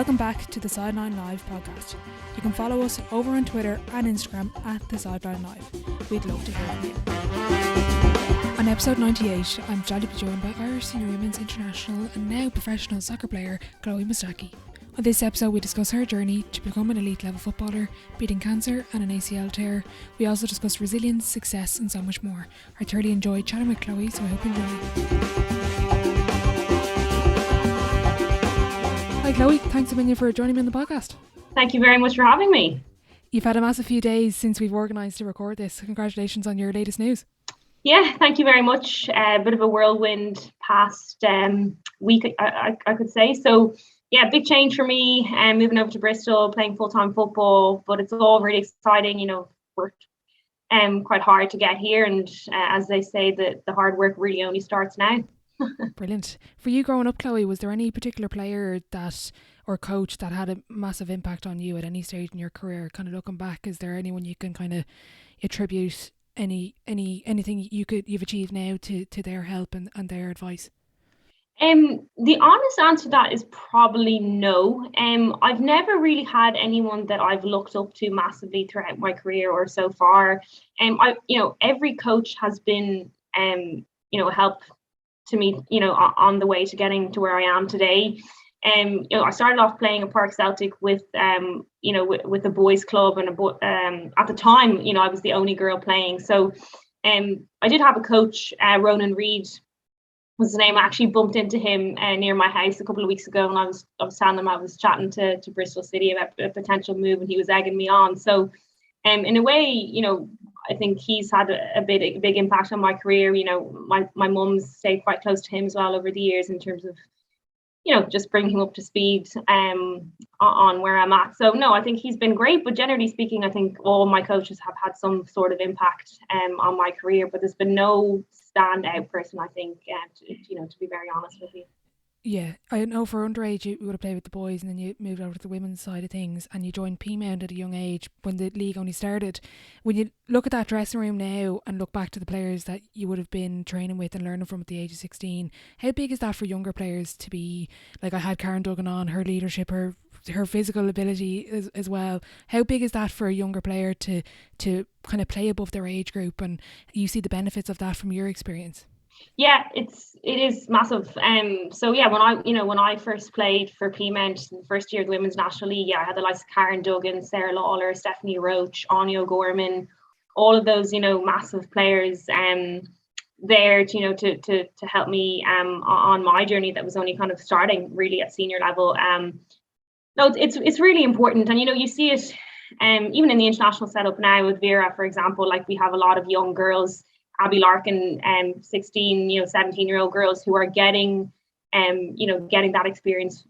Welcome back to the Sideline Live podcast. You can follow us over on Twitter and Instagram at the Sideline Live. We'd love to hear from you. On episode 98, I'm delighted to be joined by Irish senior women's international and now professional soccer player Chloe Mustaki. On this episode, we discuss her journey to become an elite level footballer, beating cancer and an ACL tear. We also discuss resilience, success, and so much more. I thoroughly enjoyed chatting with Chloe, so I hope you enjoy. Hi Chloe, thanks a million for joining me on the podcast. Thank you very much for having me. You've had a massive few days since we've organised to record this. Congratulations on your latest news. Yeah, thank you very much. A bit of a whirlwind past week, I could say. So yeah, big change for me, moving over to Bristol, playing full-time football, but it's all really exciting. You know, worked quite hard to get here, and as they say, the hard work really only starts now. Brilliant. For you growing up, Chloe, was there any particular player that or coach that had a massive impact on you at any stage in your career? Kind of looking back, is there anyone you can kind of attribute anything you've achieved now to their help and their advice? The honest answer to that is probably no. I've never really had anyone that I've looked up to massively throughout my career or so far. Every coach has been a help to me, on the way to getting to where I am today. I started off playing at Park Celtic with with the boys club, and at the time, I was the only girl playing. So I did have a coach, Ronan Reid was his name. I actually bumped into him near my house a couple of weeks ago, and I was telling him I was chatting to Bristol City about a potential move, and he was egging me on. So in a way, I think he's had a big impact on my career. My mum's stayed quite close to him as well over the years in terms of, just bringing him up to speed on where I'm at. So no, I think he's been great, but generally speaking, I think all my coaches have had some sort of impact on my career, but there's been no standout person, I think, to be very honest with you. Yeah, I know for underage you would have played with the boys, and then you moved over to the women's side of things, and you joined P-Mount at a young age when the league only started. When you look at that dressing room now and look back to the players that you would have been training with and learning from at the age of 16, how big is that for younger players to be, like I had Karen Duggan on, her leadership, her physical ability as well. How big is that for a younger player to kind of play above their age group, and you see the benefits of that from your experience? Yeah, it is massive. So yeah, when I first played for P-Mount in the first year of the Women's National League, I had the likes of Karen Duggan, Sarah Lawler, Stephanie Roach, Anya O'Gorman, all of those, massive players there to help me on my journey that was only kind of starting really at senior level. No, it's really important, and you see it even in the international setup now with Vera, for example. Like, we have a lot of young girls, Abby Larkin, 16, 17-year-old girls who are getting that experience,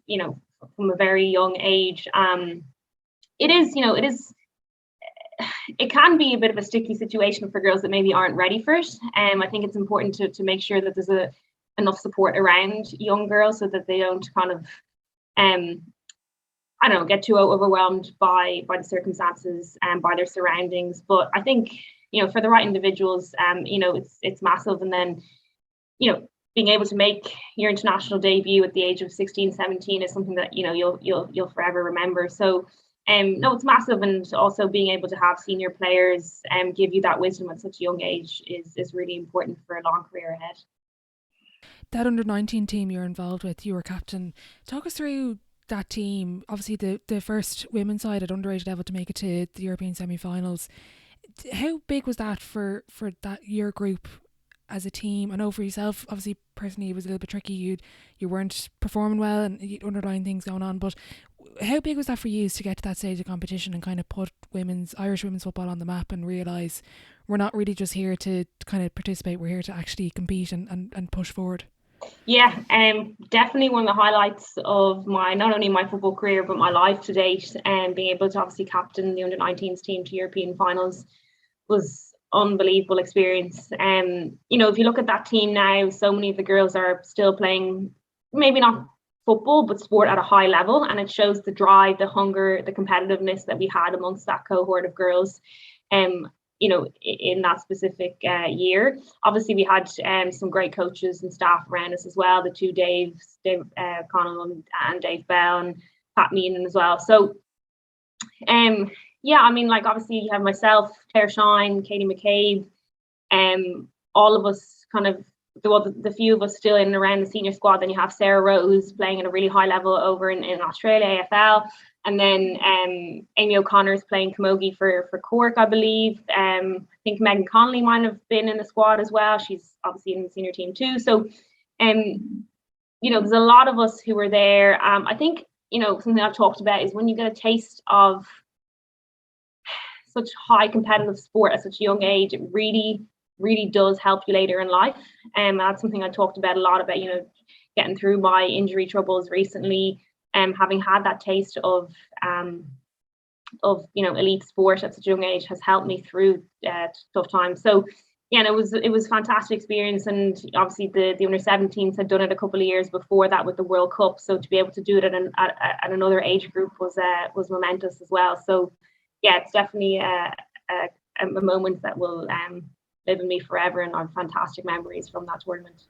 from a very young age. It can be a bit of a sticky situation for girls that maybe aren't ready for it. I think it's important to make sure that there's enough support around young girls so that they don't kind of, get too overwhelmed by the circumstances and by their surroundings. But I think, for the right individuals, it's massive. And then, being able to make your international debut at the age of 16, 17 is something that, you'll forever remember. So, no, it's massive. And also being able to have senior players give you that wisdom at such a young age is really important for a long career ahead. That under-19 team you're involved with, you were captain. Talk us through that team. Obviously the first women's side at underage level to make it to the European semi-finals. How big was that for that your group as a team? I know for yourself, obviously personally it was a little bit tricky. You weren't performing well and underlying things going on, but how big was that for you to get to that stage of competition and kind of put Irish women's football on the map and realise we're not really just here to kind of participate, we're here to actually compete and push forward? Yeah, definitely one of the highlights of not only my football career but my life to date, and being able to obviously captain the under-19s team to European finals was unbelievable experience. If you look at that team now, so many of the girls are still playing, maybe not football, but sport at a high level, and it shows the drive, the hunger, the competitiveness that we had amongst that cohort of girls. In that specific year. Obviously, we had some great coaches and staff around us as well. The two Dave Connell and Dave Bell, and pat me in as well. So yeah, I mean, like, obviously you have myself, Claire Shine, Katie McCabe, all of us kind of, the few of us still in and around the senior squad. Then you have Sarah Rowe, who's playing at a really high level over in Australia, AFL. And then Amy O'Connor's playing camogie for Cork, I believe. I think Megan Connolly might have been in the squad as well. She's obviously in the senior team too. So, there's a lot of us who were there. I think, something I've talked about is when you get a taste of such high competitive sport at such a young age, it really, really does help you later in life. That's something I talked about a lot about, getting through my injury troubles recently, having had that taste of elite sport at such a young age has helped me through tough times. So yeah, it was a fantastic experience, and obviously the under 17s had done it a couple of years before that with the World Cup. So to be able to do it at another age group was momentous as well. So yeah, it's definitely a moment that will live in me forever, and I have fantastic memories from that tournament.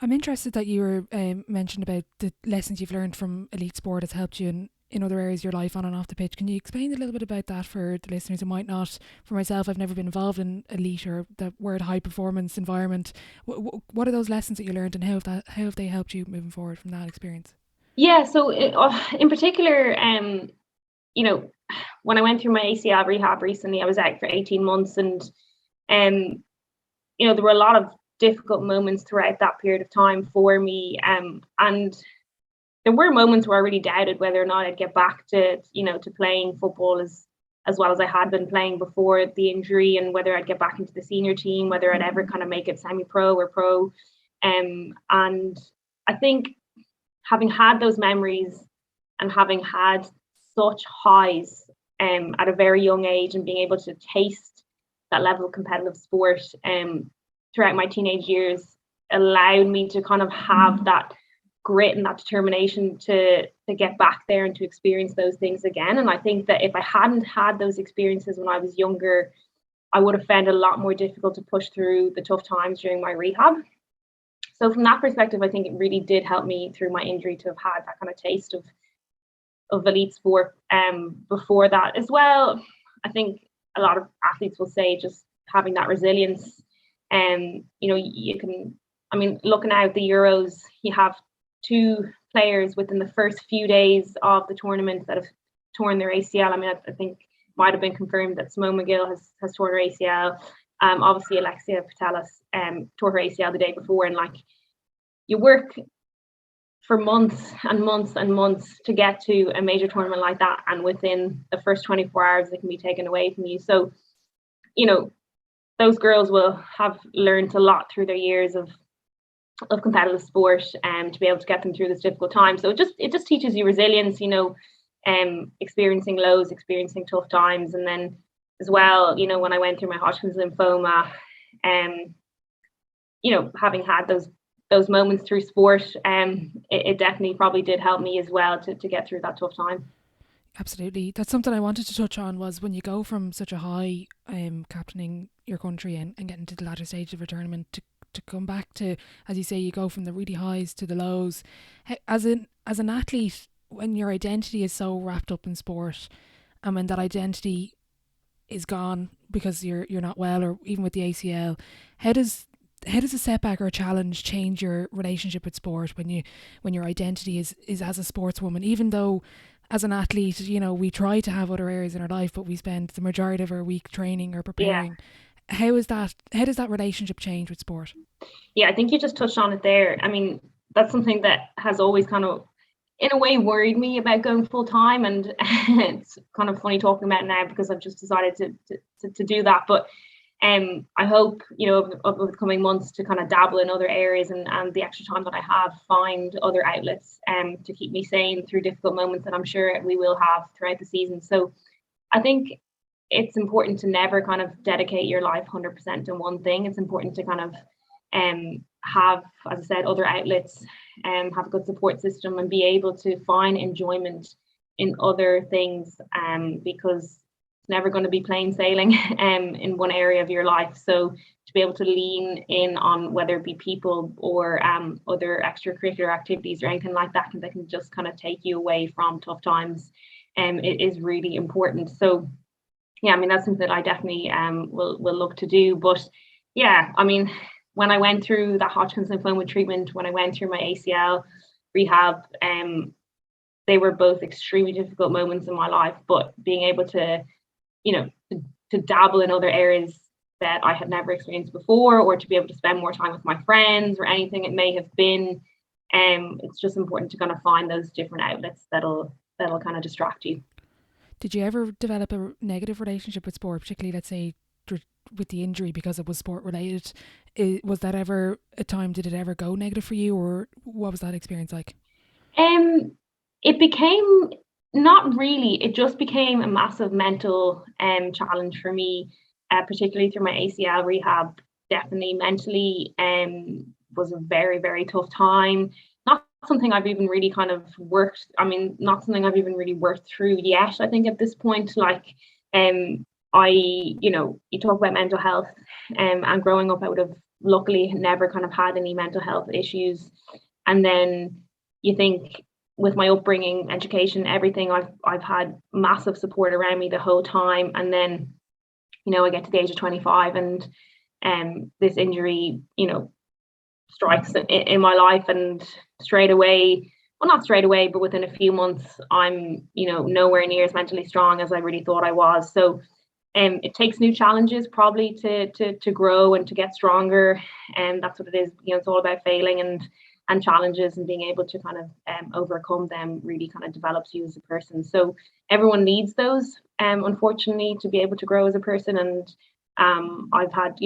I'm interested that you were mentioned about the lessons you've learned from elite sport has helped you in other areas of your life on and off the pitch. Can you explain a little bit about that for the listeners who might not? For myself, I've never been involved in elite or the word high performance environment. What are those lessons that you learned, and how have they helped you moving forward from that experience? Yeah, so in particular, when I went through my ACL rehab recently, I was out for 18 months, and there were a lot of difficult moments throughout that period of time for me, and there were moments where I really doubted whether or not I'd get back to playing football as well as I had been playing before the injury, and whether I'd get back into the senior team, whether I'd ever kind of make it semi-pro or pro. And I think having had those memories and having had such highs at a very young age, and being able to taste that level of competitive sport throughout my teenage years allowed me to kind of have that grit and that determination to get back there and to experience those things again. And I think that if I hadn't had those experiences when I was younger, I would have found it a lot more difficult to push through the tough times during my rehab. So from that perspective, I think it really did help me through my injury to have had that kind of taste of elite sport before that as well. I think a lot of athletes will say just having that resilience, you can, looking out the Euros, you have 2 players within the first few days of the tournament that have torn their ACL. I think might have been confirmed that Simone McGill has torn her ACL. Obviously Alexia Putellas tore her ACL the day before, and like, you work for months and months and months to get to a major tournament like that, and within the first 24 hours it can be taken away from you. So those girls will have learned a lot through their years of competitive sport, to be able to get them through this difficult time. So it just teaches you resilience, experiencing lows, experiencing tough times. And then as well, when I went through my Hodgkin's lymphoma, having had those moments through sport, it definitely probably did help me as well to get through that tough time. Absolutely. That's something I wanted to touch on, was when you go from such a high captaining your country and getting to the latter stage of a tournament to come back to, as you say, you go from the really highs to the lows. As an athlete, when your identity is so wrapped up in sport, and when that identity is gone because you're not well, or even with the ACL, how does a setback or a challenge change your relationship with sport when your identity is as a sportswoman? Even though as an athlete, we try to have other areas in our life, but we spend the majority of our week training or preparing. Yeah. How does that relationship change with sport? Yeah, I think you just touched on it there. That's something that has always kind of, in a way, worried me about going full time, and it's kind of funny talking about it now because I've just decided to do that. But I hope, over the coming months to kind of dabble in other areas, and the extra time that I have, find other outlets to keep me sane through difficult moments that I'm sure we will have throughout the season. So I think it's important to never kind of dedicate your life 100% to one thing. It's important to kind of have, as I said, other outlets, have a good support system, and be able to find enjoyment in other things, because never going to be plain sailing in one area of your life. So to be able to lean in on whether it be people or other extracurricular activities or anything like that, that can just kind of take you away from tough times, it is really important. So yeah, I mean, that's something that I definitely will look to do. But yeah, I mean, when I went through that Hodgkin's lymphoma treatment, when I went through my ACL rehab, they were both extremely difficult moments in my life. But being able to, to dabble in other areas that I had never experienced before, or to be able to spend more time with my friends or anything it may have been, it's just important to kind of find those different outlets that'll kind of distract you. Did you ever develop a negative relationship with sport, particularly, let's say, with the injury because it was sport related? Was that ever a time, did it ever go negative for you, or what was that experience like? It became, not really, it just became a massive mental challenge for me, particularly through my ACL rehab. Definitely mentally was a very, very tough time. Not something I've even really kind of worked, not something I've even really worked through yet, I think, at this point. Like, you talk about mental health, and growing up, I would have luckily never kind of had any mental health issues. And then you think, with my upbringing, education, everything, I've had massive support around me the whole time. And then, I get to the age of 25 and this injury, strikes in my life, and straight away, well, not straight away, but within a few months, I'm, nowhere near as mentally strong as I really thought I was. So it takes new challenges probably to grow and to get stronger. And that's what it is. It's all about failing and challenges, and being able to kind of overcome them really kind of develops you as a person. So everyone needs those, unfortunately, to be able to grow as a person. And I've had,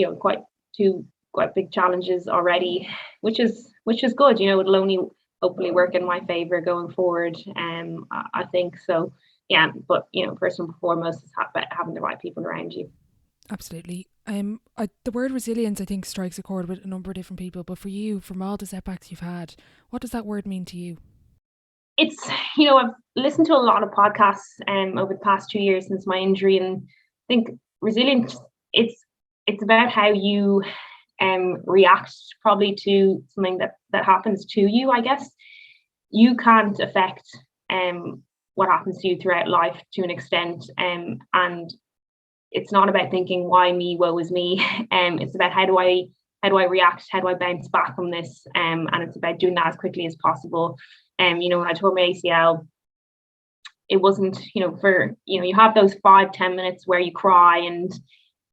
quite big challenges already, which is good. It'll only hopefully work in my favor going forward. I think so. Yeah, but first and foremost is having the right people around you. Absolutely. The word resilience, I think, strikes a chord with a number of different people. But for you, from all the setbacks you've had, what does that word mean to you? It's, I've listened to a lot of podcasts over the past 2 years since my injury, and I think resilience, it's about how you react probably to something that happens to you. I guess you can't affect what happens to you throughout life to an extent, and it's not about thinking why me, woe is me. It's about how do I react, how do I bounce back from this, and it's about doing that as quickly as possible. When I tore my ACL, it wasn't, for, you have those 5-10 minutes where you cry and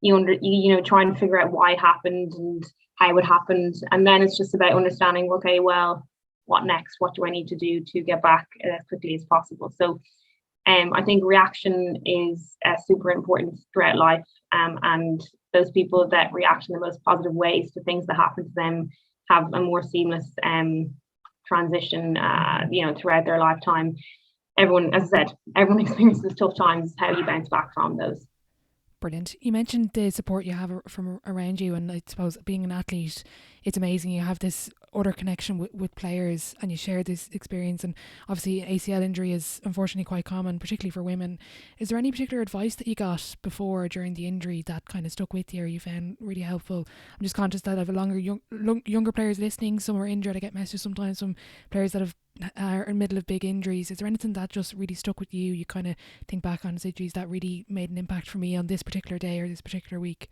you try and figure out why it happened and how it happened, and then it's just about understanding, okay, well, what next? What do I need to do to get back as quickly as possible? So I think reaction is super important throughout life, and those people that react in the most positive ways to things that happen to them have a more seamless transition, throughout their lifetime. Everyone, as I said, everyone experiences tough times. How you bounce back from those. Brilliant. You mentioned the support you have from around you, and I suppose being an athlete, it's amazing. You have this other connection with players, and you share this experience. And obviously ACL injury is unfortunately quite common, particularly for women. Is there any particular advice that you got before or during the injury that kind of stuck with you or you found really helpful? I'm just conscious that I have younger players listening. Some are injured. I get messages sometimes from players that are in the middle of big injuries. Is there anything that just really stuck with you? You kind of think back on, say, geez, that really made an impact for me on this particular day or this particular week?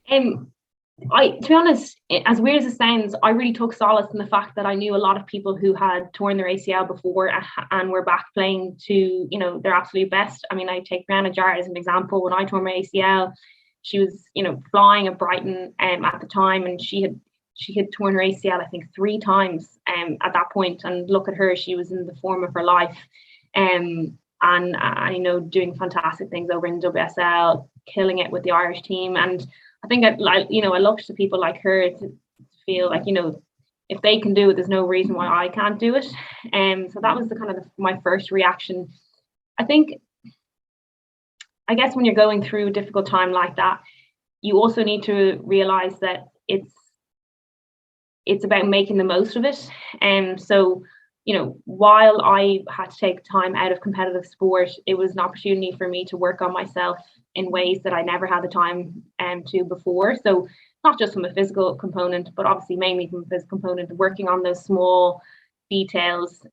To be honest, as weird as it sounds, I really took solace in the fact that I knew a lot of people who had torn their ACL before and were back playing to, their absolute best. I mean, I take Brianna Jarrett as an example. When I tore my ACL, she was, flying at Brighton at the time, and she had torn her ACL, I think, 3 times at that point. And look at her, she was in the form of her life. And doing fantastic things over in WSL, killing it with the Irish team. And I think I look to people like her to feel like, if they can do it, there's no reason why I can't do it. So that was the kind of my first reaction. I guess when you're going through a difficult time like that, you also need to realize that it's about making the most of it. So while I had to take time out of competitive sport, it was an opportunity for me to work on myself in ways that I never had the time to before. So not just from a physical component, but obviously mainly from a physical component, working on those small details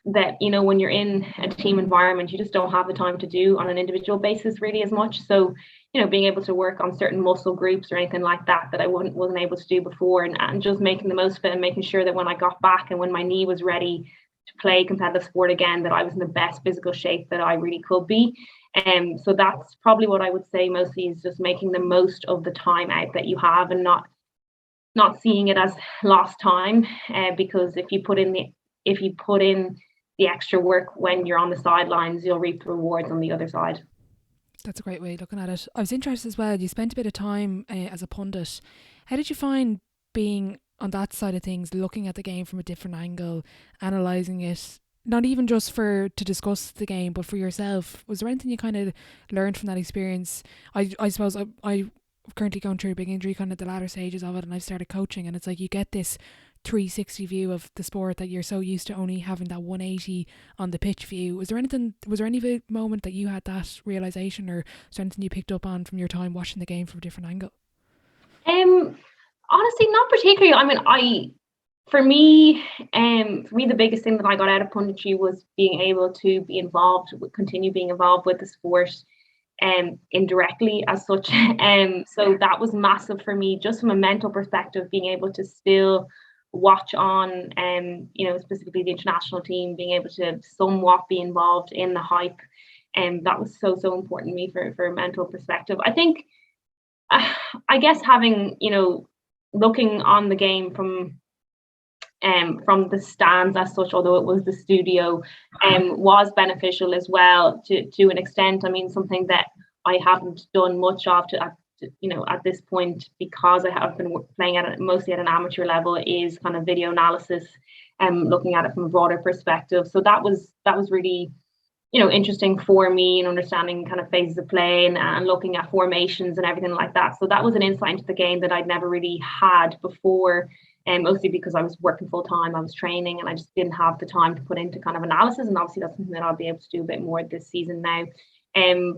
that, when you're in a team environment, you just don't have the time to do on an individual basis really as much. So, being able to work on certain muscle groups or anything like that I wasn't able to do before, and just making the most of it and making sure that when I got back and when my knee was ready to play competitive sport again, that I was in the best physical shape that I really could be. So that's probably what I would say mostly, is just making the most of the time out that you have, and not seeing it as lost time, because if you put in the extra work when you're on the sidelines, you'll reap the rewards on the other side. That's a great way of looking at it. I was interested as well, you spent a bit of time as a pundit. How did you find being on that side of things, looking at the game from a different angle, analysing it, not even just to discuss the game, but for yourself? Was there anything you kind of learned from that experience? I suppose I'm currently going through a big injury, kind of the latter stages of it, and I've started coaching, and it's like you get this 360 view of the sport that you're so used to only having that 180 on the pitch view. Was there any moment that you had that realisation, or was there anything you picked up on from your time watching the game from a different angle? Honestly, not particularly. I mean, for me, the biggest thing that I got out of punditry was being able to continue being involved with the sport, indirectly as such. So that was massive for me, just from a mental perspective, being able to still watch on, specifically the international team, being able to somewhat be involved in the hype. And that was so important to me for a mental perspective. I think, I guess having, looking on the game from the stands as such, although it was the studio, was beneficial as well to an extent. I mean, something that I haven't done much of at this point, because I have been playing at it mostly at an amateur level, is kind of video analysis, looking at it from a broader perspective. So that was really, interesting for me, and understanding kind of phases of play and looking at formations and everything like that. So that was an insight into the game that I'd never really had before, and mostly because I was working full time, I was training, and I just didn't have the time to put into kind of analysis. And obviously that's something that I'll be able to do a bit more this season now.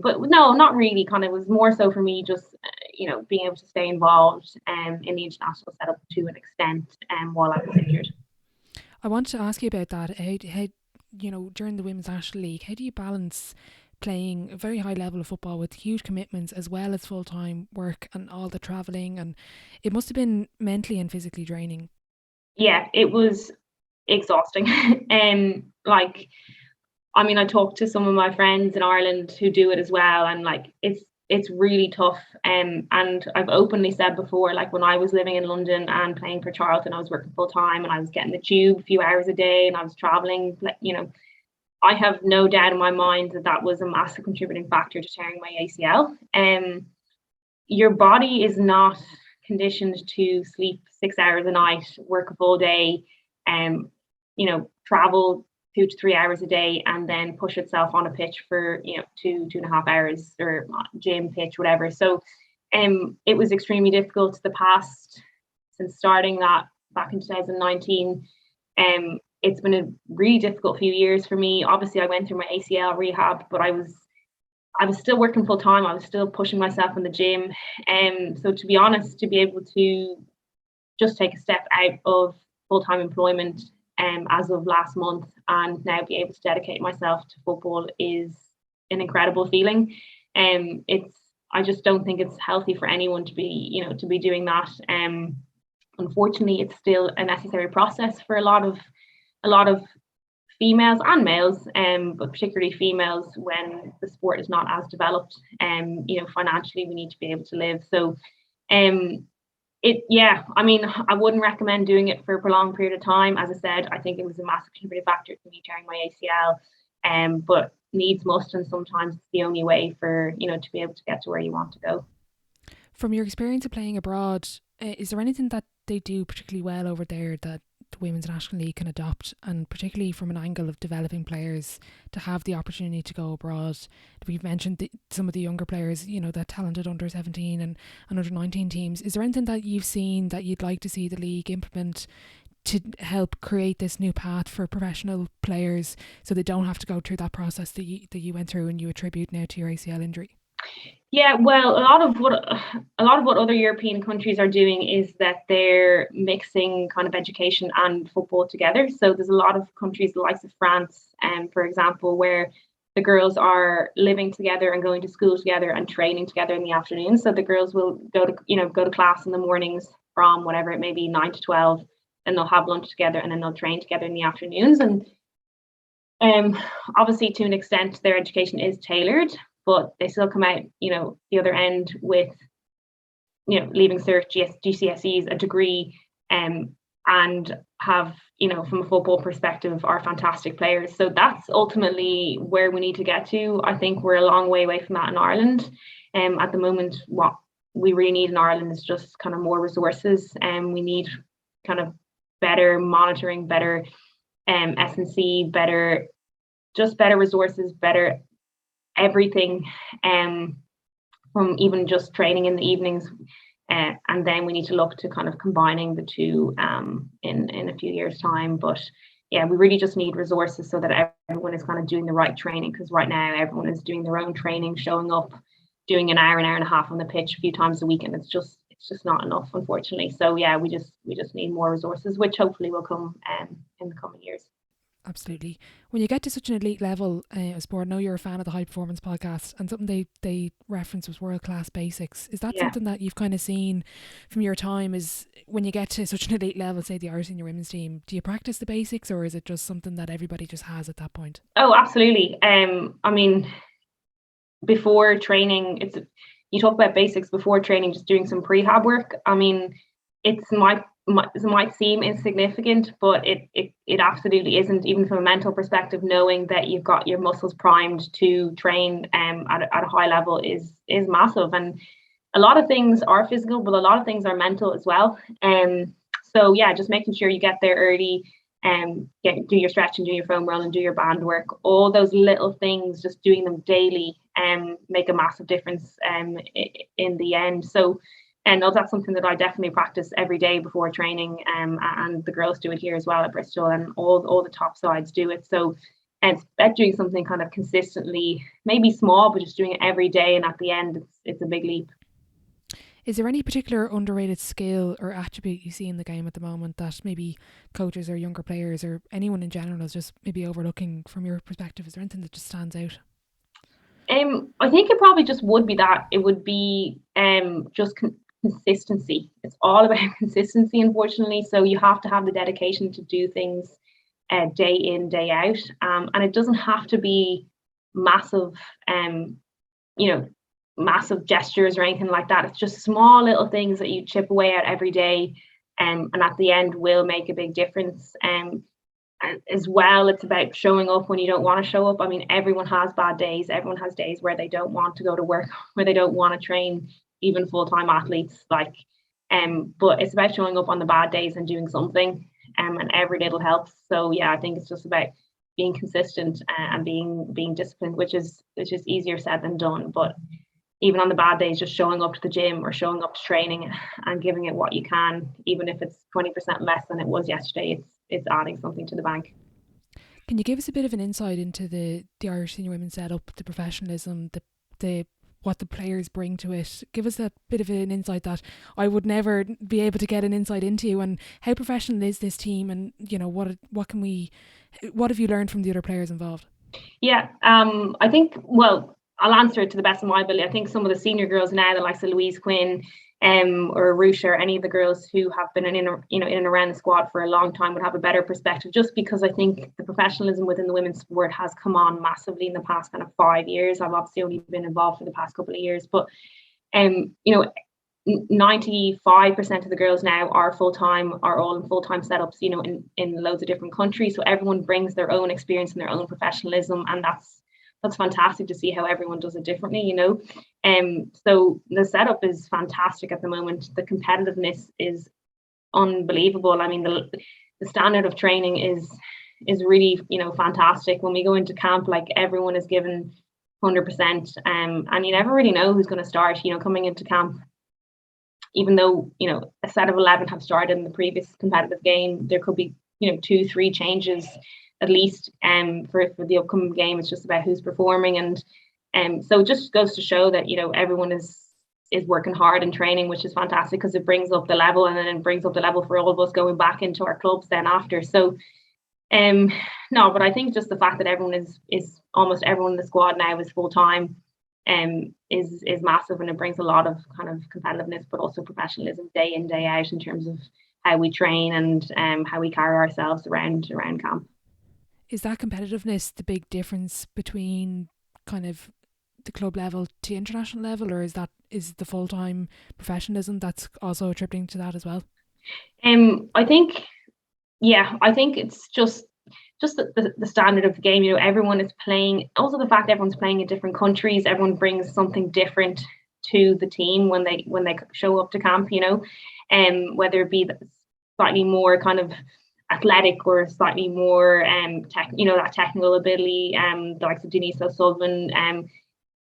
But no, not really. Kind of was more so for me just, being able to stay involved in the international setup to an extent while I was injured. I want to ask you about that. How during the Women's National League, how do you balance playing a very high level of football with huge commitments as well as full-time work and all the travelling? And it must have been mentally and physically draining. Yeah, it was exhausting. I talked to some of my friends in Ireland who do it as well, and it's really tough. And I've openly said before, when I was living in London and playing for Charlton, I was working full time and I was getting the tube a few hours a day and I was traveling. I have no doubt in my mind that was a massive contributing factor to tearing my ACL. Your body is not conditioned to sleep 6 hours a night, work a full day, travel 2 to 3 hours a day, and then push itself on a pitch for 2.5 hours, or gym pitch, whatever. So it was extremely difficult. The past, since starting that back in 2019, it's been a really difficult few years for me. Obviously I went through my ACL rehab, but I was still working full time. I was still pushing myself in the gym. So to be honest, to be able to just take a step out of full-time employment as of last month, and now be able to dedicate myself to football, is an incredible feeling. I just don't think it's healthy for anyone to be doing that. Unfortunately, it's still a necessary process for a lot of females and males, but particularly females, when the sport is not as developed. Financially, we need to be able to live. So I wouldn't recommend doing it for a prolonged period of time. As I said, I think it was a massive contributing factor to me tearing my ACL, but needs must, and sometimes it's the only way for to be able to get to where you want to go. From your experience of playing abroad, is there anything that they do particularly well over there that the Women's National League can adopt, and particularly from an angle of developing players to have the opportunity to go abroad? We've mentioned some of the younger players, the talented under 17 and under 19 teams. Is there anything that you've seen that you'd like to see the league implement to help create this new path for professional players, so they don't have to go through that process that you went through and you attribute now to your ACL injury? Yeah, well, a lot of what other European countries are doing is that they're mixing kind of education and football together. So there's a lot of countries, the likes of France, for example, where the girls are living together and going to school together and training together in the afternoon. So the girls will go to class in the mornings from whatever it may be, 9 to 12, and they'll have lunch together, and then they'll train together in the afternoons. And obviously, to an extent, their education is tailored, but they still come out, the other end with, leaving cert, GCSEs, a degree, and have, from a football perspective, are fantastic players. So that's ultimately where we need to get to. I think we're a long way away from that in Ireland. At the moment, what we really need in Ireland is just kind of more resources, and we need kind of better monitoring, better S&C, better resources, better everything, from even just training in the evenings, and then we need to look to kind of combining the two in a few years' time. But yeah, we really just need resources so that everyone is kind of doing the right training, because right now everyone is doing their own training, showing up, doing an hour and a half on the pitch a few times a week, and it's just not enough, unfortunately. So yeah, we just need more resources, which hopefully will come in the coming years. Absolutely. When you get to such an elite level of sport, I know you're a fan of the High Performance podcast, and something they reference was world-class basics. Is that something that you've kind of seen from your time? Is when you get to such an elite level, say the Irish senior women's team, do you practice the basics, or is it just something that everybody just has at that point? Oh, absolutely. I mean, before training, you talk about basics before training, just doing some prehab work. I mean, it might seem insignificant, but it absolutely isn't. Even from a mental perspective, knowing that you've got your muscles primed to train at a high level is massive. And a lot of things are physical, but a lot of things are mental as well. So yeah, just making sure you get there early, do your stretching, do your foam roll, and do your band work. All those little things, just doing them daily, make a massive difference in the end. So, and that's something that I definitely practice every day before training, and the girls do it here as well at Bristol, and all the top sides do it. So, and it's about doing something kind of consistently, maybe small, but just doing it every day, and at the end, it's a big leap. Is there any particular underrated skill or attribute you see in the game at the moment that maybe coaches or younger players or anyone in general is just maybe overlooking from your perspective? Is there anything that just stands out? I think it probably just would be that. It would be just consistency. It's all about consistency, unfortunately. So you have to have the dedication to do things day in, day out. And it doesn't have to be massive, massive gestures or anything like that. It's just small little things that you chip away at every day, and at the end will make a big difference. And as well, it's about showing up when you don't want to show up. I mean, everyone has bad days. Everyone has days where they don't want to go to work, where they don't want to train, even full-time athletes. But it's about showing up on the bad days and doing something, and every little helps. So yeah, I think it's just about being consistent and being disciplined, which is easier said than done. But even on the bad days, just showing up to the gym or showing up to training and giving it what you can, even if it's 20% less than it was yesterday, it's adding something to the bank. Can you give us a bit of an insight into the Irish senior women's setup, the professionalism, the what the players bring to it? Give us a bit of an insight that I would never be able to get an insight into, and how professional is this team, and what have you learned from the other players involved? Yeah, I think, well, I'll answer it to the best of my ability. I think some of the senior girls now, the likes of Louise Quinn, or Rusha, or any of the girls who have been in and around the squad for a long time, would have a better perspective, just because I think the professionalism within the women's sport has come on massively in the past kind of 5 years. I've obviously only been involved for the past couple of years, but 95% of the girls now are full-time, are all in full-time setups, in loads of different countries. So everyone brings their own experience and their own professionalism, and that's fantastic to see how everyone does it differently, so the setup is fantastic at the moment. The competitiveness is unbelievable. I mean, the standard of training is really, fantastic. When we go into camp, like, everyone is given 100%, and you never really know who's going to start, coming into camp. even though, a set of 11 have started in the previous competitive game, there could be, 2-3 changes at least for the upcoming game. It's just about who's performing. And so it just goes to show that, everyone is working hard in training, which is fantastic because it brings up the level, and then it brings up the level for all of us going back into our clubs then after. So no, but I think just the fact that everyone is almost everyone in the squad now is full time is massive, and it brings a lot of kind of competitiveness, but also professionalism day in, day out in terms of how we train and how we carry ourselves around camp. Is that competitiveness the big difference between kind of the club level to international level, or is the full-time professionalism that's also attributing to that as well? I think it's just the standard of the game. Everyone is playing. Also, the fact everyone's playing in different countries, everyone brings something different to the team when they show up to camp. Whether it be slightly more kind of athletic or slightly more that technical ability, the likes of Denise O'Sullivan.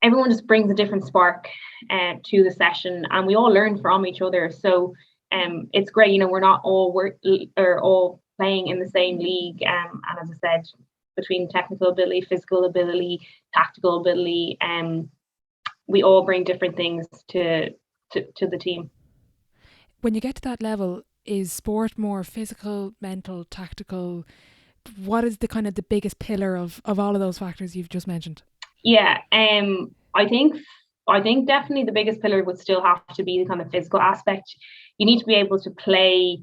Everyone just brings a different spark to the session, and we all learn from each other. So it's great. We're not all playing in the same league, and as I said, between technical ability, physical ability, tactical ability, we all bring different things to the team. When you get to that level, is sport more physical, mental, tactical? What is the kind of the biggest pillar of all of those factors you've just mentioned? Yeah, I think definitely the biggest pillar would still have to be the kind of physical aspect. You need to be able to play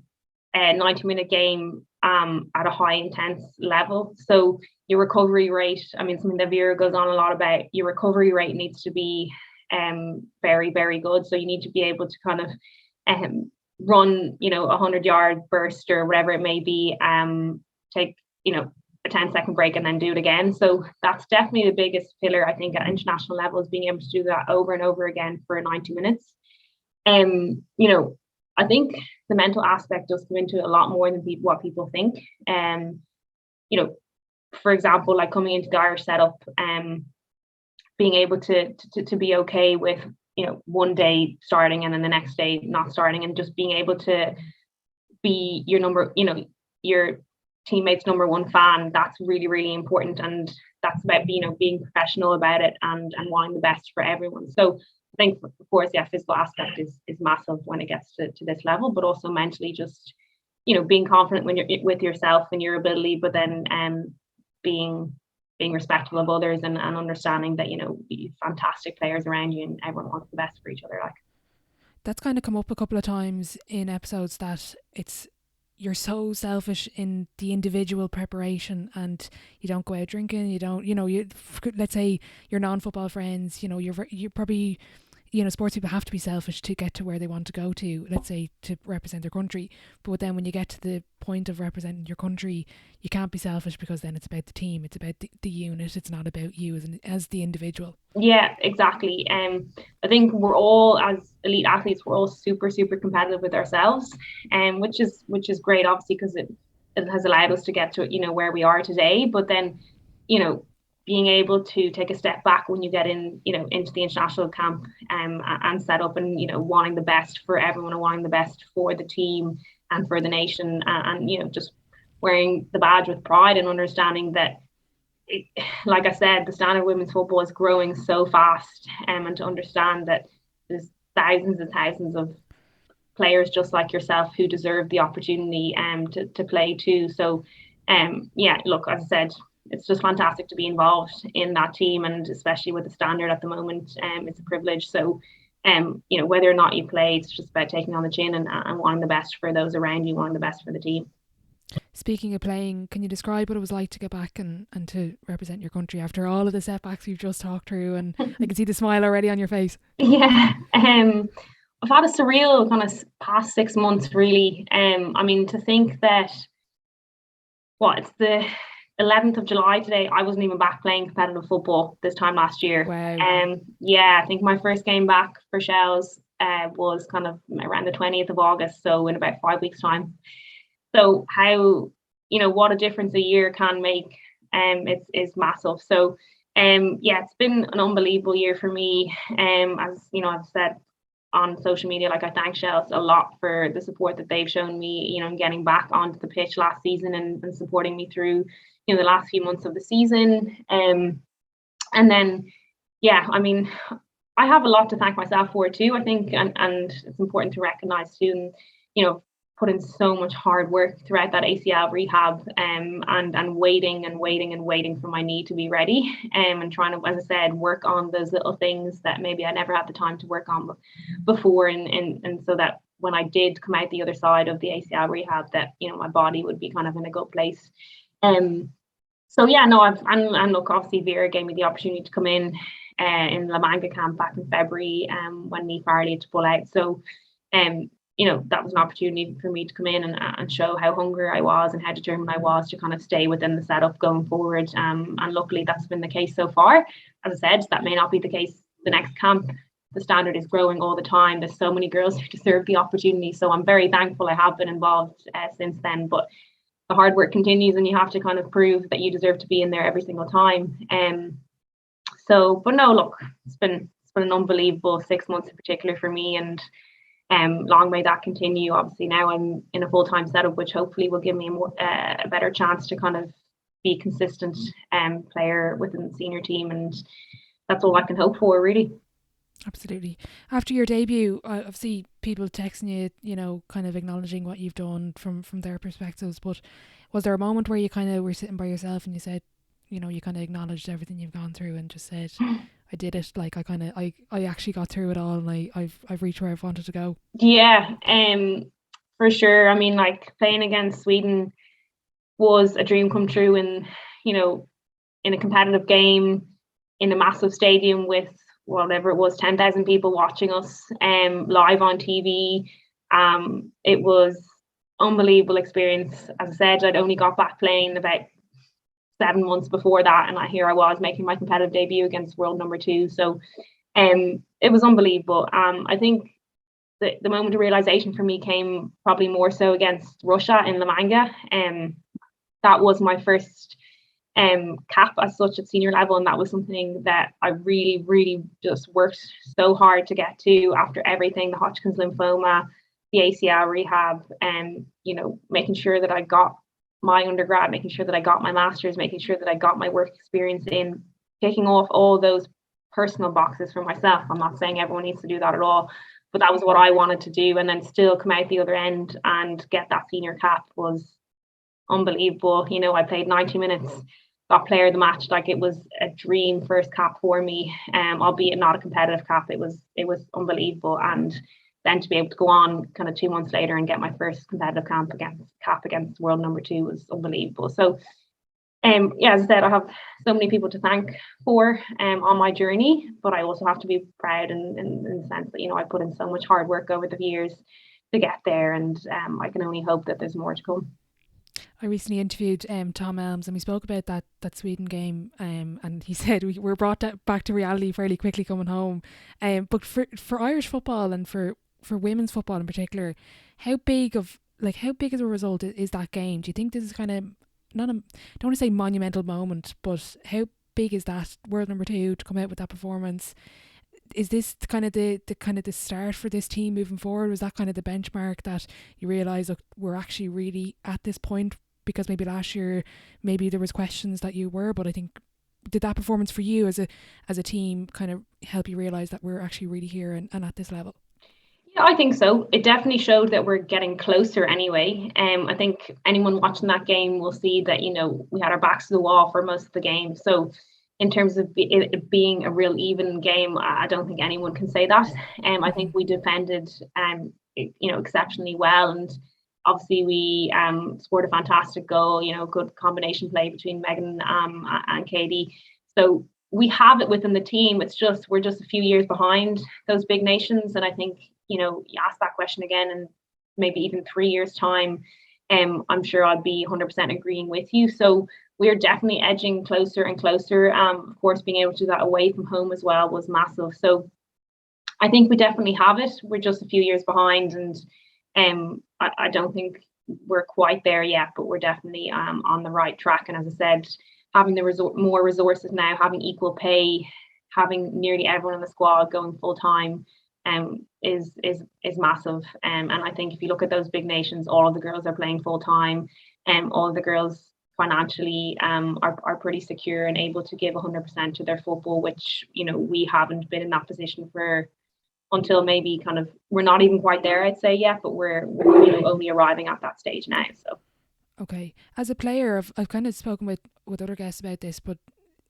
a 90-minute game at a high intense level. So your recovery rate, something that Vera goes on a lot about, your recovery rate needs to be very, very good. So you need to be able to kind of run, a 100-yard burst or whatever it may be, take, a 10-second break and then do it again. So that's definitely the biggest pillar, I think, at international level, is being able to do that over and over again for 90 minutes. I think the mental aspect does come into it a lot more than what people think. For example, like coming into the Irish setup, being able to be okay with, one day starting and then the next day not starting, and just being able to be your teammates' number one fan. That's really, really important, and that's about being professional about it and wanting the best for everyone. So I think, of course, physical aspect is massive when it gets to this level, but also mentally, just being confident when you're with yourself and your ability, but then being respectful of others and understanding that fantastic players around you and everyone wants the best for each other. Like, that's kind of come up a couple of times in episodes, that you're so selfish in the individual preparation, and you don't go out drinking, you don't, let's say your non-football friends, you're probably, sports people have to be selfish to get to where they want to go to, let's say, to represent their country. But then when you get to the point of representing your country, you can't be selfish, because then it's about the team, it's about the unit, it's not about you as the individual. Yeah, exactly. I think we're all, as elite athletes, we're all super, super competitive with ourselves, which is great, obviously, because it has allowed us to get to where we are today. But then, being able to take a step back when you get in, into the international camp, and set up, and wanting the best for everyone, and wanting the best for the team and for the nation, and just wearing the badge with pride, and understanding that, like I said, the standard of women's football is growing so fast, and to understand that there's thousands and thousands of players just like yourself who deserve the opportunity to play too. So look, as I said, it's just fantastic to be involved in that team, and especially with the standard at the moment, it's a privilege. So whether or not you play, it's just about taking on the chin and wanting the best for those around you, wanting the best for the team. Speaking of playing, can you describe what it was like to get back and to represent your country after all of the setbacks you've just talked through? And I can see the smile already on your face. Yeah, I've had a surreal kind of past 6 months, really. To think that, it's the 11th of July today, I wasn't even back playing competitive football this time last year. Wow. I think my first game back for Shells was kind of around the 20th of August, so in about 5 weeks' time. So how, what a difference a year can make, is massive. So, it's been an unbelievable year for me. As I've said on social media, like, I thank Shells a lot for the support that they've shown me, in getting back onto the pitch last season and supporting me through, the last few months of the season. And then, yeah, I mean, I have a lot to thank myself for too, I think, and it's important to recognize too, and put in so much hard work throughout that ACL rehab, and waiting for my knee to be ready, and trying to, as I said, work on those little things that maybe I never had the time to work on before, and so that when I did come out the other side of the ACL rehab, that my body would be kind of in a good place. So yeah, no, and look, obviously Vera gave me the opportunity to come in La Manga camp back in February, when Niamh Farley had to pull out. So, that was an opportunity for me to come in and show how hungry I was and how determined I was to kind of stay within the setup going forward. And luckily that's been the case so far. As I said, that may not be the case the next camp. The standard is growing all the time. There's so many girls who deserve the opportunity. So I'm very thankful I have been involved since then. But the hard work continues, and you have to kind of prove that you deserve to be in there every single time. But no, look, it's been an unbelievable 6 months in particular for me, and long may that continue. Obviously now I'm in a full-time setup, which hopefully will give me a better chance to kind of be a consistent player within the senior team, and that's all I can hope for, really. Absolutely. After your debut, obviously people texting you, kind of acknowledging what you've done from their perspectives, but was there a moment where you kind of were sitting by yourself and you said, you kind of acknowledged everything you've gone through and just said, I did it, like I actually got through it all, and I've reached where I've wanted to go? Yeah, for sure. I mean, like, playing against Sweden was a dream come true, and in a competitive game in a massive stadium with whatever it was, 10,000 people watching us live on TV. It was unbelievable experience. As I said, I'd only got back playing about 7 months before that, and here I was making my competitive debut against world number 2. So it was unbelievable. I think the moment of realization for me came probably more so against Russia in La Manga. That was my first cap as such at senior level, and that was something that I really, really just worked so hard to get to after everything, the Hodgkin's lymphoma, the ACL rehab, and making sure that I got my undergrad, making sure that I got my master's, making sure that I got my work experience in, taking off all those personal boxes for myself. I'm not saying everyone needs to do that at all, but that was what I wanted to do, and then still come out the other end and get that senior cap was unbelievable. I played 90 minutes, got player of the match. Like, it was a dream first cap for me, albeit not a competitive cap. It was unbelievable, and then to be able to go on kind of 2 months later and get my first competitive cap against world number 2 was unbelievable. So yeah, as I said, I have so many people to thank for on my journey, but I also have to be proud in the sense that I put in so much hard work over the years to get there, and I can only hope that there's more to come. I recently interviewed Tom Elms, and we spoke about that Sweden game, and he said we were brought back to reality fairly quickly coming home. But for Irish football, and for women's football in particular, how big of a result is that game? Do you think this is kind of don't want to say monumental moment, but how big is that world number 2 to come out with that performance? Is this kind of the start for this team moving forward? Was that kind of the benchmark that you realise, look, we're actually really at this point? Because maybe last year, maybe there was questions that you were, but I think, did that performance for you as a team kind of help you realise that we're actually really here and at this level? Yeah, I think so. It definitely showed that we're getting closer anyway. I think anyone watching that game will see that, we had our backs to the wall for most of the game. So in terms of it being a real even game, I don't think anyone can say that. I think we defended exceptionally well, and obviously we scored a fantastic goal, good combination play between Megan and Katie. So we have it within the team. It's just we're just a few years behind those big nations, and I think you ask that question again in maybe even 3 years' time, I'm sure I'd be 100% agreeing with you. So we're definitely edging closer and closer. Of course, being able to do that away from home as well was massive. So I think we definitely have it. We're just a few years behind, and I don't think we're quite there yet, but we're definitely on the right track. And as I said, having the more resources now, having equal pay, having nearly everyone in the squad going full time, is massive. And I think if you look at those big nations, all of the girls are playing full time, and all of the girls financially are pretty secure and able to give 100% to their football, which we haven't been in that position for until maybe kind of, we're not even quite there, I'd say, yet, but we're only arriving at that stage now. So okay, as a player, I've kind of spoken with other guests about this, but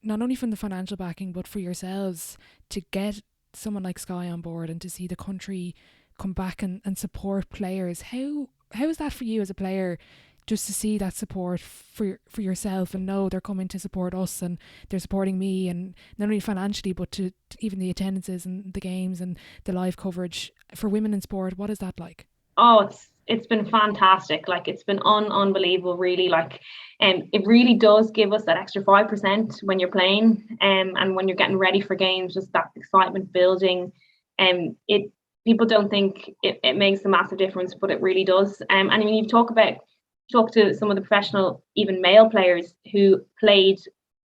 not only from the financial backing, but for yourselves to get someone like Sky on board and to see the country come back and support players. How is that for you as a player, just to see that support for yourself and know they're coming to support us and they're supporting me, and not only financially but to even the attendances and the games and the live coverage for women in sport? What is that like? Oh, it's been fantastic. Like, it's been unbelievable, really. Like, it really does give us that extra 5% when you're playing, and when you're getting ready for games, just that excitement building. It people don't think it makes a massive difference, but it really does. And I mean, you talk to some of the professional, even male players who played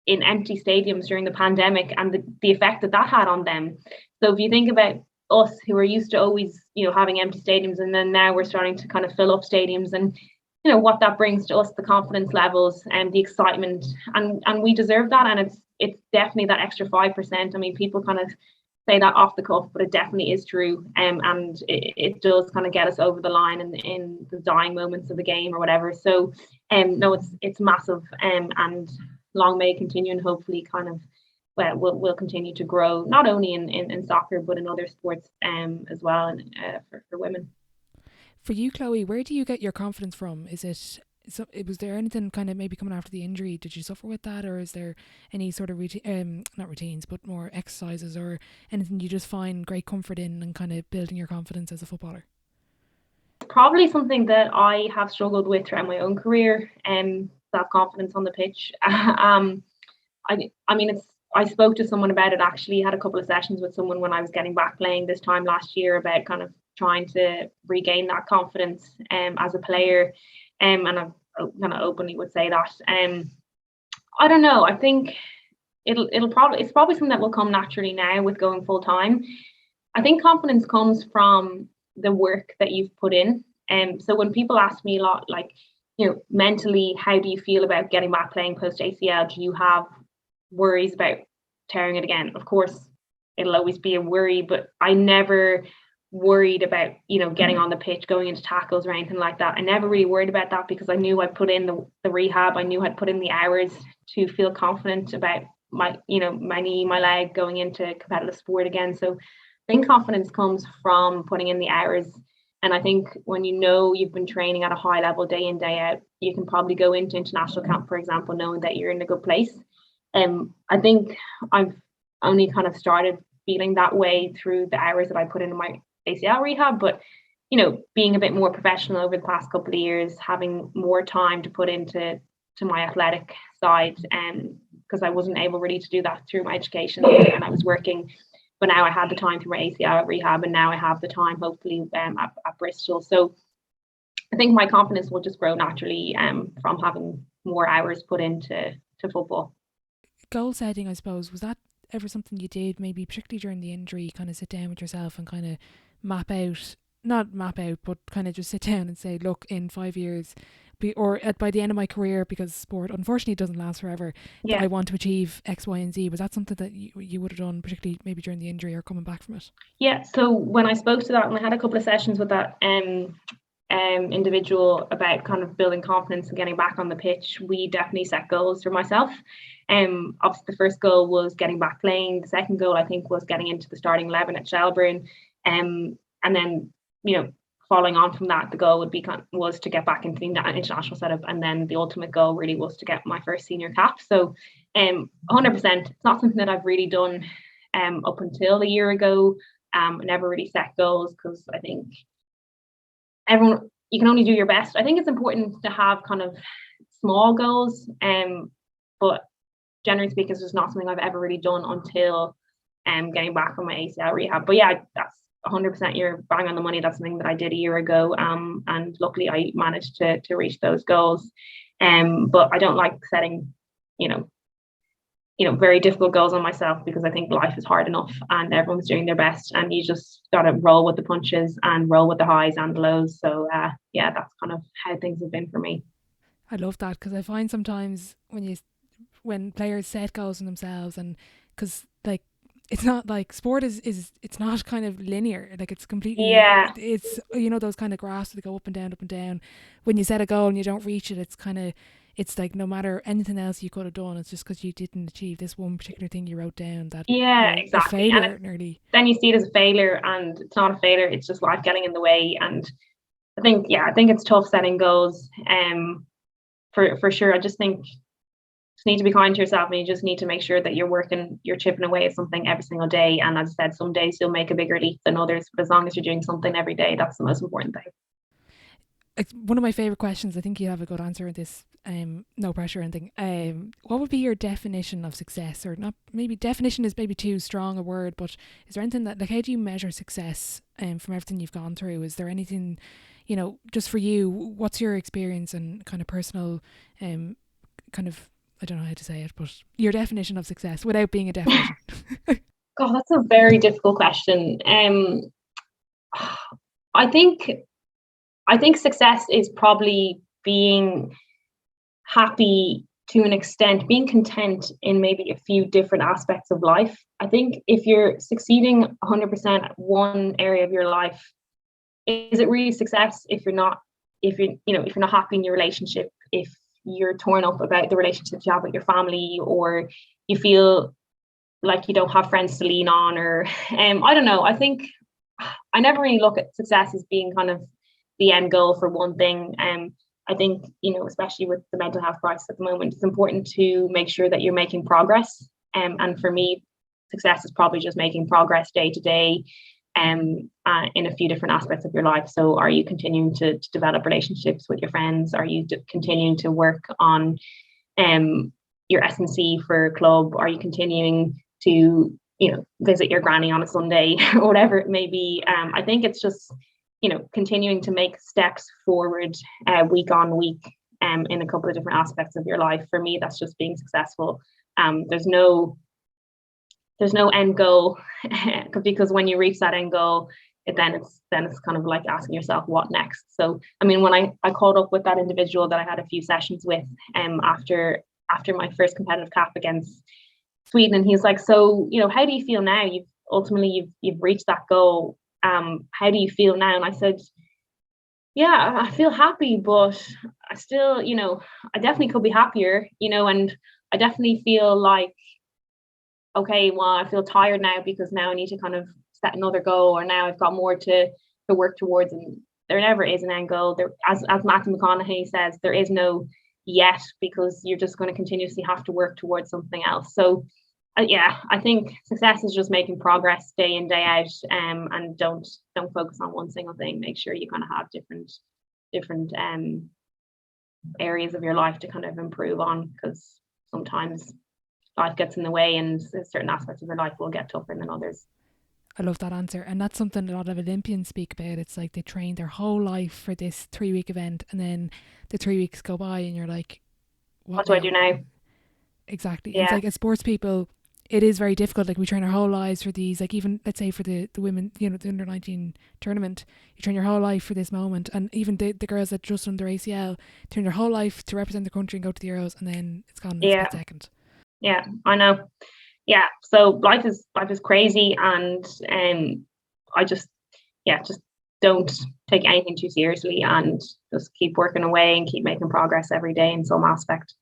in empty stadiums during the pandemic, and the effect that had on them. So if you think about us, who are used to always having empty stadiums, and then now we're starting to kind of fill up stadiums, and what that brings to us, the confidence levels and the excitement, and we deserve that. And it's definitely that extra 5%. I mean, people kind of say that off the cuff, but it definitely is true, and it does kind of get us over the line in the dying moments of the game or whatever. So no, it's massive, and long may it continue, and hopefully kind of will continue to grow, not only in soccer but in other sports as well, and for women. For you, Chloe, where do you get your confidence from? Was there anything kind of maybe coming after the injury? Did you suffer with that, or is there any sort of not routines, but more exercises or anything you just find great comfort in and kind of building your confidence as a footballer? Probably something that I have struggled with throughout my own career, self-confidence on the pitch. I mean, I spoke to someone about it, actually had a couple of sessions with someone when I was getting back playing this time last year, about kind of trying to regain that confidence as a player. And I kind of openly would say that. I don't know. I think it's probably something that will come naturally now with going full time. I think confidence comes from the work that you've put in. So when people ask me a lot, like, mentally, how do you feel about getting back playing post ACL? Do you have worries about tearing it again? Of course, it'll always be a worry, but I never worried about getting on the pitch, going into tackles or anything like that. I never really worried about that, because I knew I'd put in the rehab. I knew I'd put in the hours to feel confident about my knee, my leg, going into competitive sport again. So I think confidence comes from putting in the hours. And I think when you've been training at a high level day in, day out, you can probably go into international camp, for example, knowing that you're in a good place. I think I've only kind of started feeling that way through the hours that I put into my ACL rehab, but being a bit more professional over the past couple of years, having more time to put into my athletic side, because I wasn't able really to do that through my education, and I was working, but now I had the time through my ACL rehab, and now I have the time, hopefully, at Bristol. So I think my confidence will just grow naturally from having more hours put into football. Goal setting, I suppose, was that ever something you did, maybe particularly during the injury, kind of sit down with yourself and kind of not map out, but kind of just sit down and say, look, in 5 years, by the end of my career, because sport unfortunately doesn't last forever, I want to achieve X, Y, and Z? Was that something that you would have done, particularly maybe during the injury or coming back from it? Yeah, so when I spoke to that, and I had a couple of sessions with that individual about kind of building confidence and getting back on the pitch, we definitely set goals for myself. Obviously the first goal was getting back playing. The second goal, I think, was getting into the starting 11 at Shelbourne. And then, following on from that, the goal was to get back into the international setup, and then the ultimate goal really was to get my first senior cap. So 100%, it's not something that I've really done up until a year ago. I never really set goals, because I think you can only do your best. I think it's important to have kind of small goals, but generally speaking, it's just not something I've ever really done until getting back from my ACL rehab. But yeah, that's 100%, you're bang on the money. That's something that I did a year ago, and luckily I managed to reach those goals. But I don't like setting, very difficult goals on myself, because I think life is hard enough and everyone's doing their best, and you just got to roll with the punches and roll with the highs and the lows. So that's kind of how things have been for me. I love that, because I find sometimes when players set goals on themselves, and because like it's not like sport is it's not kind of linear, like it's completely, it's those kind of graphs that go up and down. When you set a goal and you don't reach it, it's like no matter anything else you could have done, it's just because you didn't achieve this one particular thing you wrote down that Exactly. a failure nearly. Then you see it as a failure, and it's not a failure, it's just life getting in the way. And I think it's tough setting goals, for sure. I just think you need to be kind to yourself, and you just need to make sure that you're chipping away at something every single day. And as I said, some days you'll make a bigger leap than others, but as long as you're doing something every day, that's the most important thing. It's one of my favorite questions. I think you have a good answer in this. No pressure or anything. What would be your definition of success? Or not, maybe definition is maybe too strong a word, but is there anything that, like, how do you measure success from everything you've gone through? Is there anything, just for you, what's your experience and kind of personal kind of, I don't know how to say it, but your definition of success without being a definition? God, that's a very difficult question. I think success is probably being happy to an extent, being content in maybe a few different aspects of life. I think if you're succeeding 100% at one area of your life, is it really success? If you're not happy in your relationship, if you're torn up about the relationships you have with your family, or you feel like you don't have friends to lean on, or I don't know. I think I never really look at success as being kind of the end goal for one thing. I think, especially with the mental health crisis at the moment, it's important to make sure that you're making progress. And for me, success is probably just making progress day to day, in a few different aspects of your life. So are you continuing to develop relationships with your friends? Are you continuing to work on your S&C for club? Are you continuing to, visit your granny on a Sunday or whatever it may be? I think it's just, continuing to make steps forward week on week in a couple of different aspects of your life. For me, that's just being successful. There's no end goal, because when you reach that end goal, then it's kind of like asking yourself, what next? So, I mean, when I caught up with that individual that I had a few sessions with after my first competitive cap against Sweden, and he's like, so, how do you feel now? You've reached that goal. How do you feel now? And I said, yeah, I feel happy, but I still, I definitely could be happier, and I definitely feel like, okay, well, I feel tired now because now I need to kind of set another goal, or now I've got more to work towards. And there never is an end goal. There, as Matthew McConaughey says, there is no yet, because you're just going to continuously have to work towards something else. So I think success is just making progress day in, day out, and don't focus on one single thing. Make sure you kind of have different areas of your life to kind of improve on, because sometimes life gets in the way, and certain aspects of your life will get tougher than others. I love that answer, and that's something a lot of Olympians speak about. It's like they train their whole life for this 3-week event, and then the 3 weeks go by and you're like, what do I do now? Exactly. Yeah. It's like, as sports people, it is very difficult. Like, we train our whole lives for these, like, even let's say for the women, the under 19 tournament, you train your whole life for this moment. And even the girls that just under ACL train their whole life to represent the country and go to the Euros, and then it's gone in a split second. Yeah, I know. Yeah, so life is crazy, and I just don't take anything too seriously, and just keep working away and keep making progress every day in some aspect.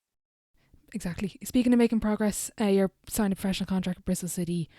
Exactly. Speaking of making progress, you're signed a professional contract with Bristol City.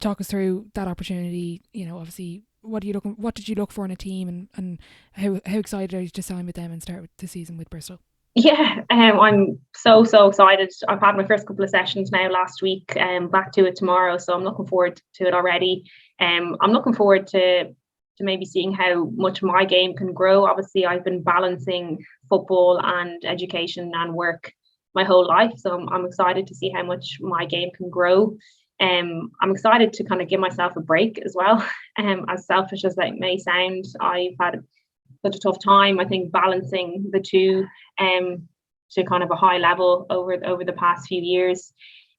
Talk us through that opportunity. Obviously, what did you look for in a team, and how excited are you to sign with them and start the season with Bristol? Yeah, I'm so excited. I've had my first couple of sessions now last week, back to it tomorrow, so I'm looking forward to it already. I'm looking forward to maybe seeing how much my game can grow. Obviously, I've been balancing football and education and work my whole life, so I'm excited to see how much my game can grow. I'm excited to kind of give myself a break as well. As selfish as that may sound, I've had such a tough time, I think, balancing the two to kind of a high level over the past few years.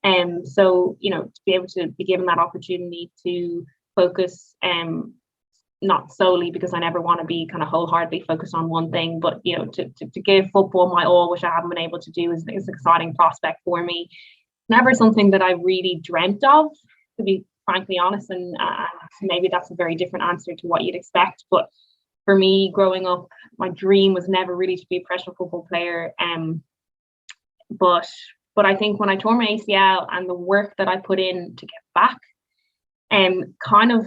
So, to be able to be given that opportunity to focus, not solely because I never want to be kind of wholeheartedly focused on one thing, but to give football my all, which I haven't been able to do, is an exciting prospect for me. Never something that I really dreamt of, to be frankly honest, and maybe that's a very different answer to what you'd expect. But for me, growing up, my dream was never really to be a professional football player. But I think when I tore my ACL and the work that I put in to get back, it kind of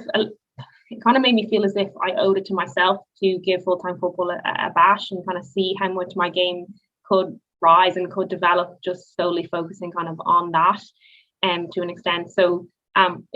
made me feel as if I owed it to myself to give full-time football a bash and kind of see how much my game could rise and could develop, just solely focusing kind of on that to an extent. So I'm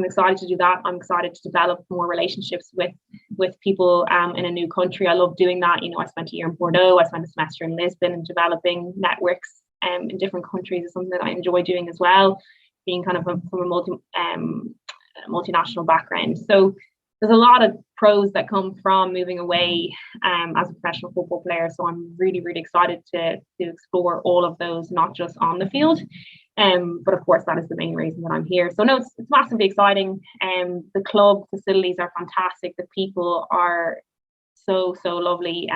excited to do that. I'm excited to develop more relationships with people in a new country. I love doing that. I spent a year in Bordeaux, I spent a semester in Lisbon, and developing networks in different countries is something that I enjoy doing as well, being kind of from a multinational background. So there's a lot of pros that come from moving away as a professional football player. So I'm really, really excited to explore all of those, not just on the field. But of course, that is the main reason that I'm here. So no, it's massively exciting. The club facilities are fantastic. The people are so lovely.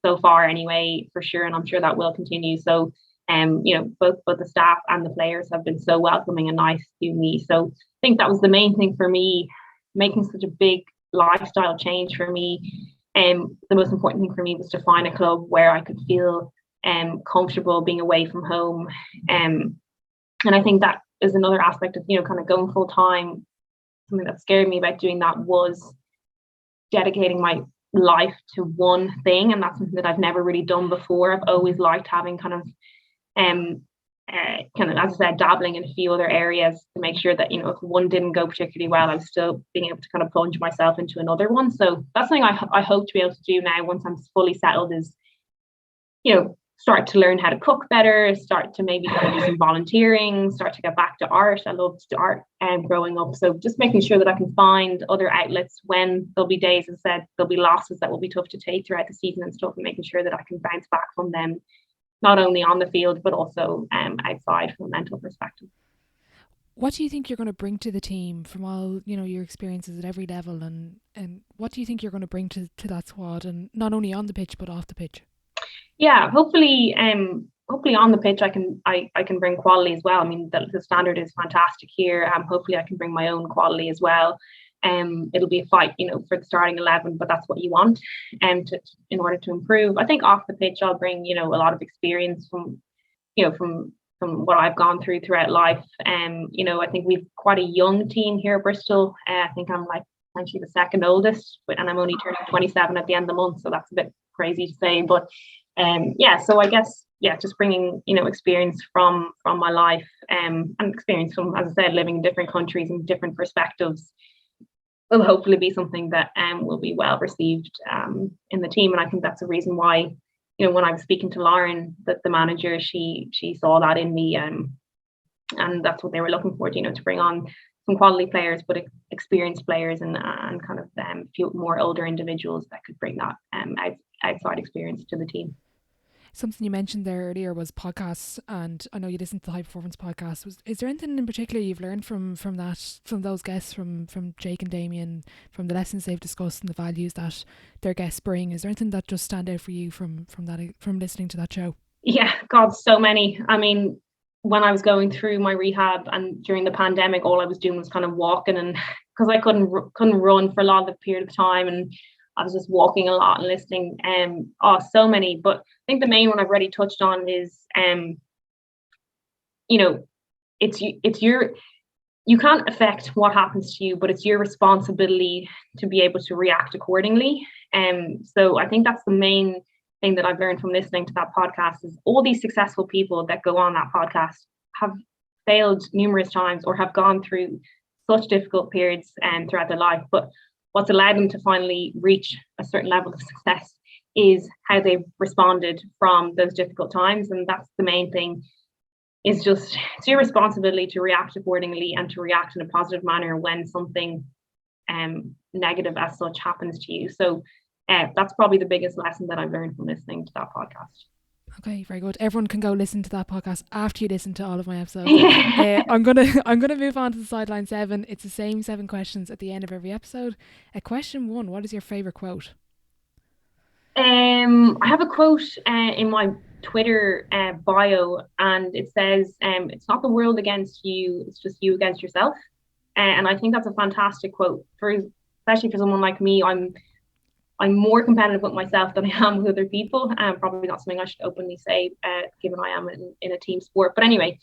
So far anyway, for sure, and I'm sure that will continue. So both the staff and the players have been so welcoming and nice to me. So I think that was the main thing for me, making such a big lifestyle change for me. The most important thing for me was to find a club where I could feel comfortable being away from home. And I think that is another aspect of, kind of going full time. Something that scared me about doing that was dedicating my life to one thing. And that's something that I've never really done before. I've always liked having kind of, as I said, dabbling in a few other areas to make sure that, if one didn't go particularly well, I'm still being able to kind of plunge myself into another one. So that's something I hope to be able to do now once I'm fully settled, is, start to learn how to cook better, start to maybe do some volunteering, start to get back to art. I loved to art growing up. So just making sure that I can find other outlets when there'll be days, as I said, there'll be losses that will be tough to take throughout the season and stuff, and making sure that I can bounce back from them, not only on the field, but also outside from a mental perspective. What do you think you're going to bring to the team from all, your experiences at every level, and what do you think you're going to bring to that squad, and not only on the pitch, but off the pitch? Yeah, hopefully on the pitch I can bring quality as well. I mean, the standard is fantastic here. Hopefully I can bring my own quality as well. It'll be a fight, for the starting 11, but that's what you want in order to improve. I think off the pitch I'll bring, a lot of experience from what I've gone throughout life. I think we've quite a young team here at Bristol. I think I'm actually the second oldest, and I'm only turning 27 at the end of the month, so that's a bit crazy to say, but so I guess just bringing experience from my life, and experience from, as I said, living in different countries and different perspectives will hopefully be something that will be well received in the team. And I think that's a reason why, when I was speaking to Lauren, that the manager, she saw that in me, and that's what they were looking for, to bring on some quality players, but experienced players, and kind of a few more older individuals that could bring that outside experience to the team. Something you mentioned there earlier was podcasts, and I know you listened to the High Performance podcast. Is there anything in particular you've learned from those guests, from Jake and Damien, from the lessons they've discussed and the values that their guests bring? Is there anything that just stand out for you from listening to that show? Yeah, God, so many. I mean, when I was going through my rehab and during the pandemic, all I was doing was kind of walking, and because I couldn't run for a lot of the period of time, and I was just walking a lot and listening. So many. But I think the main one I've already touched on is, it's you can't affect what happens to you, but it's your responsibility to be able to react accordingly. So I think that's the main thing that I've learned from listening to that podcast, is all these successful people that go on that podcast have failed numerous times or have gone through such difficult periods throughout their life. But what's allowed them to finally reach a certain level of success is how they've responded from those difficult times. And that's the main thing, is just, it's your responsibility to react accordingly and to react in a positive manner when something negative as such happens to you. So that's probably the biggest lesson that I've learned from listening to that podcast. Okay, very good. Everyone can go listen to that podcast after you listen to all of my episodes. Yeah. I'm gonna move on to the sideline 7. It's the same 7 questions at the end of every episode. Question 1: what is your favorite quote? I have a quote in my Twitter bio, and it says, "It's not the world against you; it's just you against yourself." And I think that's a fantastic quote especially for someone like me. I'm more competitive with myself than I am with other people. Probably not something I should openly say, given I am in a team sport. But anyway,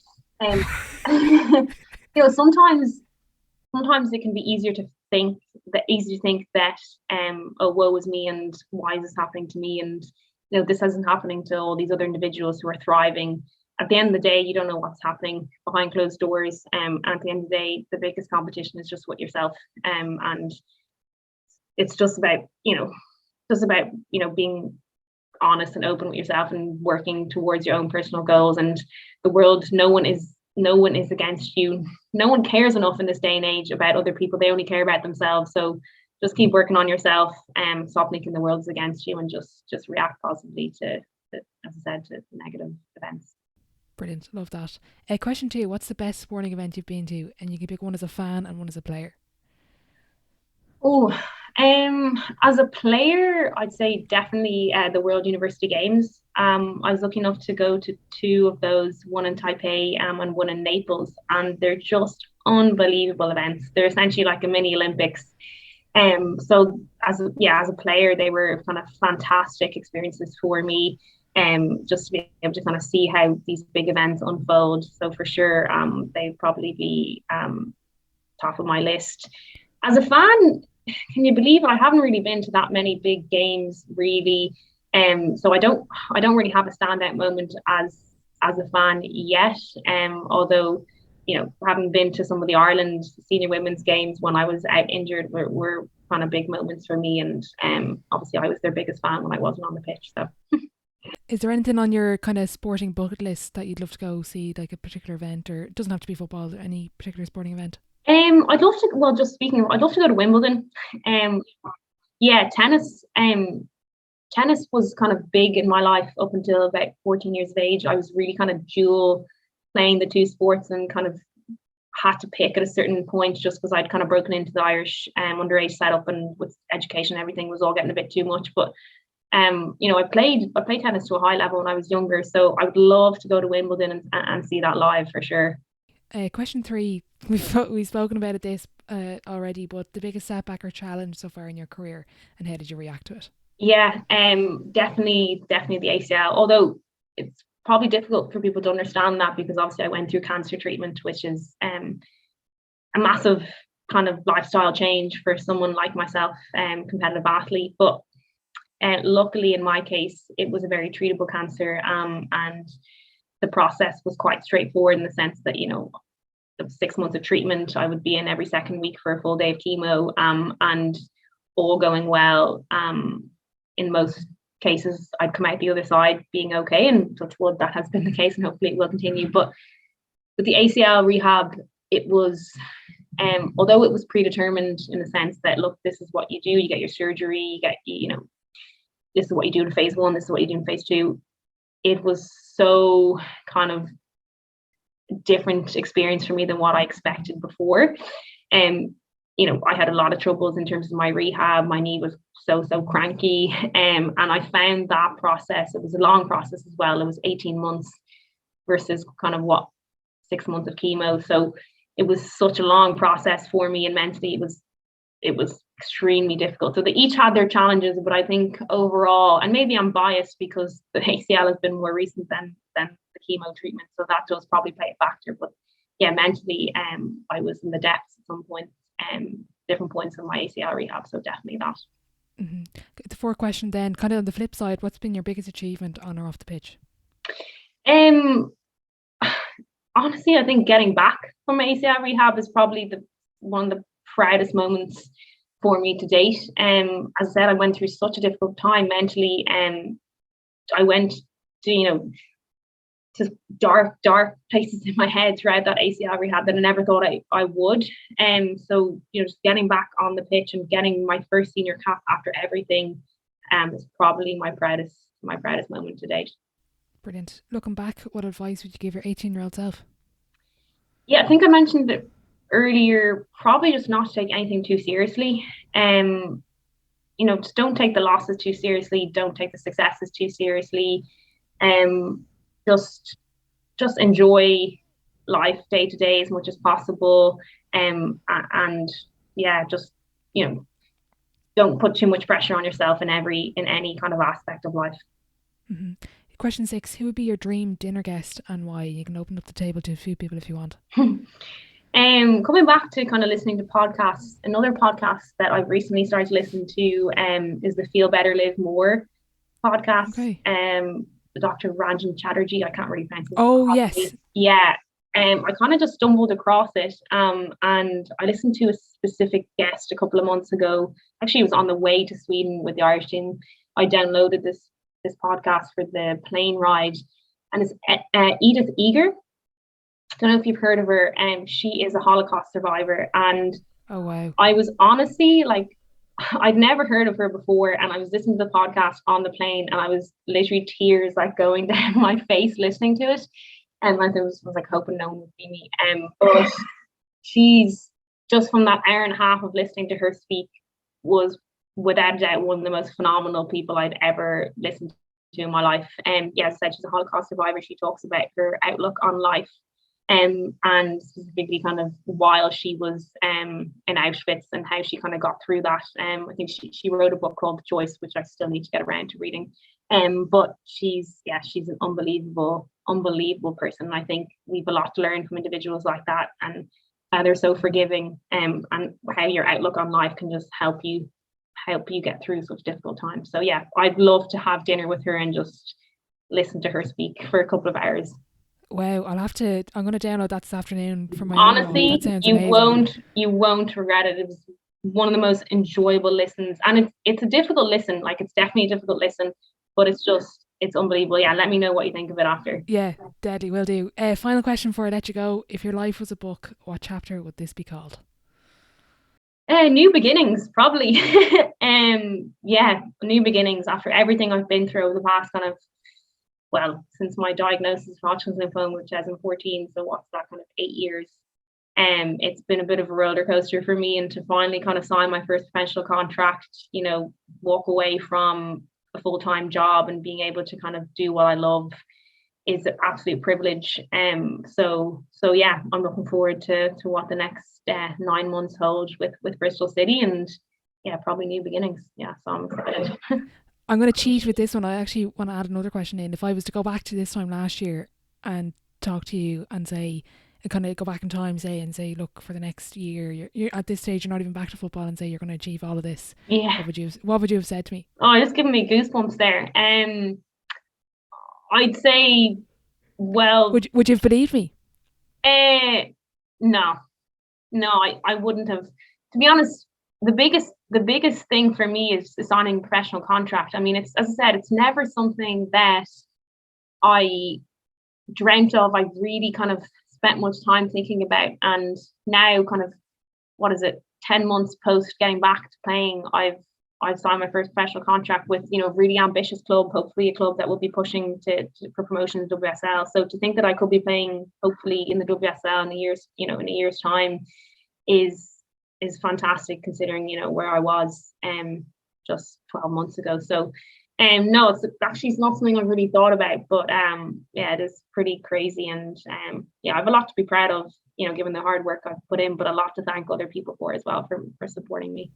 sometimes it can be easy to think that oh, woe is me, and why is this happening to me, and this isn't happening to all these other individuals who are thriving. At the end of the day, you don't know what's happening behind closed doors, and at the end of the day, the biggest competition is just with yourself, and it's just about being honest and open with yourself and working towards your own personal goals. And the world, no one is against you. No one cares enough in this day and age about other people. They only care about themselves. So just keep working on yourself and stop thinking the world is against you, and just react positively to, as I said, to negative events. Brilliant, love that. Question 2: what's the best sporting event you've been to? And you can pick one as a fan and one as a player. Oh, as a player, I'd say definitely the World University Games. I was lucky enough to go to 2 of those, one in Taipei and one in Naples, and they're just unbelievable events. They're essentially like a mini Olympics. So as a player, they were kind of fantastic experiences for me. Just to be able to kind of see how these big events unfold. So for sure, they'd probably be top of my list. As a fan, can you believe it? I haven't really been to that many big games really. So I don't really have a standout moment as a fan yet. Although, having been to some of the Ireland senior women's games when I was out injured were kind of big moments for me, and obviously I was their biggest fan when I wasn't on the pitch. So Is there anything on your kind of sporting bucket list that you'd love to go see, like a particular event, or it doesn't have to be football, any particular sporting event? I'd love to. Well, just speaking, I'd love to go to Wimbledon. Um, yeah, tennis. Tennis was kind of big in my life up until about 14 years of age. I was really kind of dual playing the 2 sports, and kind of had to pick at a certain point just because I'd kind of broken into the Irish underage setup, and with education everything was all getting a bit too much. But I played tennis to a high level when I was younger, so I would love to go to Wimbledon and see that live for sure. Question 3: we've spoken about it this already, but the biggest setback or challenge so far in your career, and how did you react to it? Yeah, definitely the ACL. Although it's probably difficult for people to understand that, because obviously I went through cancer treatment, which is a massive kind of lifestyle change for someone like myself, competitive athlete. But luckily in my case, it was a very treatable cancer, and the process was quite straightforward in the sense that, 6 months of treatment, I would be in every second week for a full day of chemo, and all going well. In most cases, I'd come out the other side being okay, and touch wood, that has been the case, and hopefully it will continue. But with the ACL rehab, it was, although it was predetermined in the sense that, look, this is what you do, you get your surgery, this is what you do in phase 1, this is what you do in phase 2. It was so kind of different experience for me than what I expected before. I had a lot of troubles in terms of my rehab. My knee was so cranky, and I found that process, it was a long process as well. It was 18 months versus kind of 6 months of chemo. So it was such a long process for me, and mentally it was extremely difficult. So they each had their challenges, but I think overall, and maybe I'm biased because the ACL has been more recent than the chemo treatment, so that does probably play a factor. But yeah, mentally, I was in the depths at some point, different points in my ACL rehab. So definitely that. Mm-hmm. The 4th question then, kind of on the flip side, what's been your biggest achievement on or off the pitch? Honestly, I think getting back from my ACL rehab is probably one of the proudest moments for me to date. As I said, I went through such a difficult time mentally, and I went to to dark places in my head throughout that ACL rehab that I never thought I would. So just getting back on the pitch and getting my first senior cap after everything is probably my proudest moment to date. Brilliant. Looking back, what advice would you give your 18-year-old self? Yeah, I think I mentioned it earlier, probably just not to take anything too seriously. Just don't take the losses too seriously, don't take the successes too seriously. Um, just enjoy life day to day as much as possible. And yeah, just, don't put too much pressure on yourself in any kind of aspect of life. Mm-hmm. Question 6, who would be your dream dinner guest and why? You can open up the table to a few people if you want. Coming back to kind of listening to podcasts, another podcast that I've recently started to listen to is the Feel Better Live More podcast. Okay. Dr. Ranjan Chatterjee, I can't really pronounce his name. Yes. Yeah. I kind of just stumbled across it and I listened to a specific guest a couple of months ago. Actually, it was on the way to Sweden with the Irish team. I downloaded this podcast for the plane ride, and it's Edith Eger. Don't know if you've heard of her. She is a Holocaust survivor, and oh wow, I was honestly like, I'd never heard of her before, and I was listening to the podcast on the plane, and I was literally tears like going down my face listening to it, and I was like hoping no one would see me. But she's just from that hour and a half of listening to her speak was without a doubt one of the most phenomenal people I'd ever listened to in my life. Yeah, as I said, she's a Holocaust survivor. She talks about her outlook on life. And specifically kind of while she was in Auschwitz and how she kind of got through that. I think she wrote a book called The Choice, which I still need to get around to reading. But she's an unbelievable person. I think we've a lot to learn from individuals like that, and they're so forgiving, and how your outlook on life can just help you get through such difficult times. So yeah, I'd love to have dinner with her and just listen to her speak for a couple of hours. Wow, I'm going to download that this afternoon for my honestly, you won't regret it. It was one of the most enjoyable listens, and it's a difficult listen. Like, it's definitely a difficult listen, but it's unbelievable. Yeah, let me know what you think of it after. Yeah, deadly, will do. Final question before I let you go. If your life was a book, what chapter would this be called? New beginnings, probably. Yeah, new beginnings after everything I've been through over the past kind of, well, since my diagnosis for Hodgkin's lymphoma in 2014, so what's that, kind of 8 years? It's been a bit of a roller coaster for me, and to finally kind of sign my first professional contract, walk away from a full-time job and being able to kind of do what I love is an absolute privilege. So yeah, I'm looking forward to what the next 9 months hold with Bristol City, and yeah, probably new beginnings. Yeah, so I'm excited. I'm going to cheat with this one. I actually want to add another question in. If I was to go back to this time last year and talk to you and say, and kind of go back in time, say, look, for the next year, you're at this stage, you're not even back to football, and say you're going to achieve all of this. Yeah. What would you have said to me? Oh, just giving me goosebumps there. I'd say, well, would you have believed me? No, I wouldn't have. To be honest, the biggest thing for me is signing a professional contract. I mean, it's, as I said, it's never something that I dreamt of. I've really kind of spent much time thinking about, and now kind of, 10 months post getting back to playing, I've signed my first professional contract with, a really ambitious club, hopefully a club that will be pushing for promotion to WSL. So to think that I could be playing hopefully in the WSL in a year's time is fantastic, considering where I was just 12 months ago. So no, it's not something I've really thought about, but yeah, it is pretty crazy, and yeah, I have a lot to be proud of, given the hard work I've put in, but a lot to thank other people for as well, for supporting me.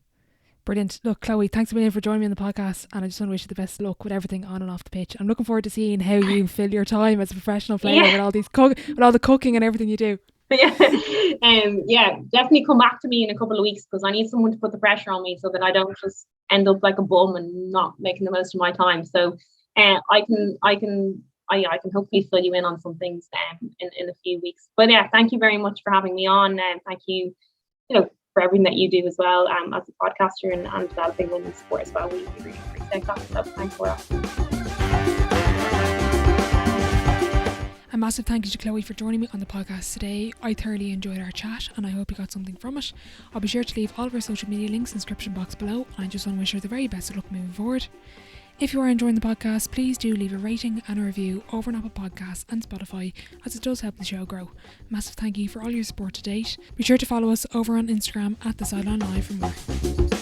Brilliant. Look, Chloe, thanks a million for joining me on the podcast, and I just want to wish you the best of luck with everything on and off the pitch. I'm looking forward to seeing how you fill your time as a professional player with all these with all the cooking and everything you do. Yeah, definitely come back to me in a couple of weeks, because I need someone to put the pressure on me so that I don't just end up like a bum and not making the most of my time. So I can hopefully fill you in on some things in a few weeks. But yeah, thank you very much for having me on, and thank you, for everything that you do as well, as a podcaster and developing women's sport as well. We really appreciate that. So thanks for that. A massive thank you to Chloe for joining me on the podcast today. I thoroughly enjoyed our chat, and I hope you got something from it. I'll be sure to leave all of our social media links in the description box below, and I just want to wish her the very best of luck moving forward. If you are enjoying the podcast, please do leave a rating and a review over on Apple Podcasts and Spotify, as it does help the show grow. Massive thank you for all your support to date. Be sure to follow us over on Instagram at The Sideline Live for more.